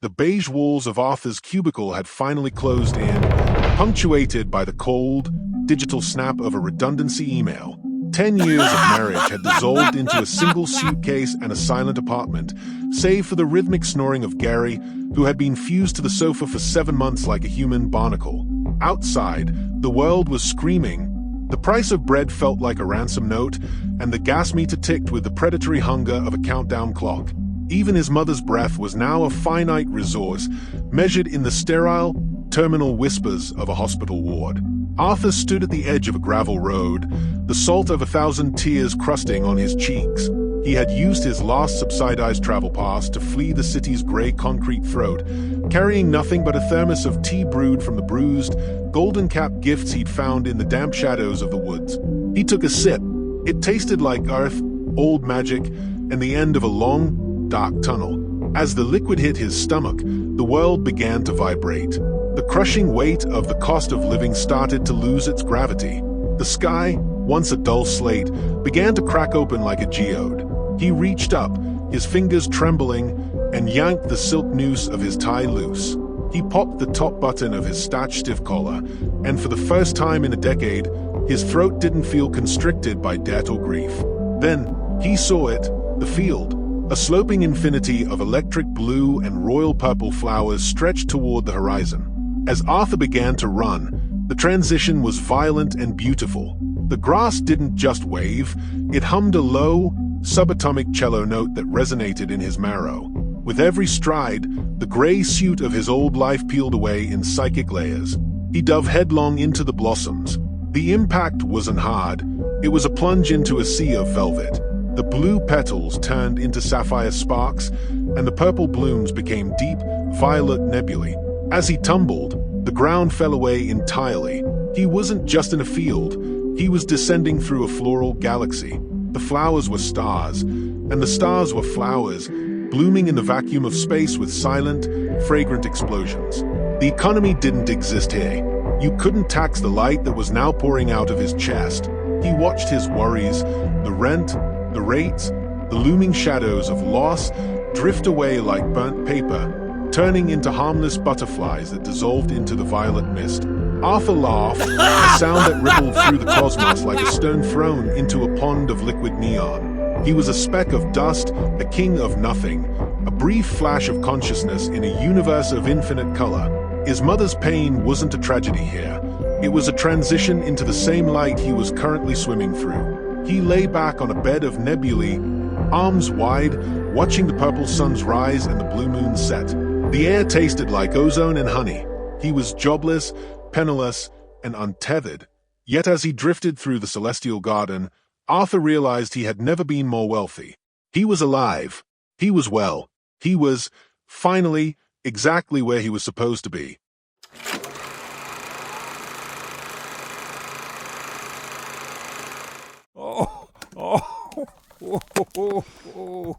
The beige walls of Arthur's cubicle had finally closed in, punctuated by the cold, digital snap of a redundancy email. 10 years of marriage had dissolved into a single suitcase and a silent apartment, save for the rhythmic snoring of Gary, who had been fused to the sofa for 7 months like a human barnacle. Outside, the world was screaming. The price of bread felt like a ransom note, and the gas meter ticked with the predatory hunger of a countdown clock. Even his mother's breath was now a finite resource, measured in the sterile, terminal whispers of a hospital ward. Arthur stood at the edge of a gravel road, the salt of 1,000 tears crusting on his cheeks. He had used his last subsidized travel pass to flee the city's gray concrete throat, carrying nothing but a thermos of tea brewed from the bruised, golden-capped gifts he'd found in the damp shadows of the woods. He took a sip. It tasted like earth, old magic, and the end of a long, dark tunnel. As the liquid hit his stomach, the world began to vibrate. The crushing weight of the cost of living started to lose its gravity. The sky, once a dull slate, began to crack open like a geode. He reached up, his fingers trembling, and yanked the silk noose of his tie loose. He popped the top button of his starch-stiff collar, and for the first time in a decade, his throat didn't feel constricted by debt or grief. Then, he saw it, the field. A sloping infinity of electric blue and royal purple flowers stretched toward the horizon. As Arthur began to run, the transition was violent and beautiful. The grass didn't just wave, it hummed a low, subatomic cello note that resonated in his marrow. With every stride, the gray suit of his old life peeled away in psychic layers. He dove headlong into the blossoms. The impact wasn't hard, it was a plunge into a sea of velvet. The blue petals turned into sapphire sparks, and the purple blooms became deep, violet nebulae. As he tumbled, the ground fell away entirely. He wasn't just in a field, he was descending through a floral galaxy. The flowers were stars, and the stars were flowers, blooming in the vacuum of space with silent, fragrant explosions. The economy didn't exist here. You couldn't tax the light that was now pouring out of his chest. He watched his worries, the rent, the rates, the looming shadows of loss drift away like burnt paper, turning into harmless butterflies that dissolved into the violet mist. Arthur laughed, a sound that rippled through the cosmos like a stone thrown into a pond of liquid neon. He was a speck of dust, a king of nothing, a brief flash of consciousness in a universe of infinite color. His mother's pain wasn't a tragedy here. It was a transition into the same light he was currently swimming through. He lay back on a bed of nebulae, arms wide, watching the purple suns rise and the blue moon set. The air tasted like ozone and honey. He was jobless, penniless, and untethered. Yet as he drifted through the celestial garden, Arthur realized he had never been more wealthy. He was alive. He was well. He was, finally, exactly where he was supposed to be. Oh, oh, oh, oh, oh.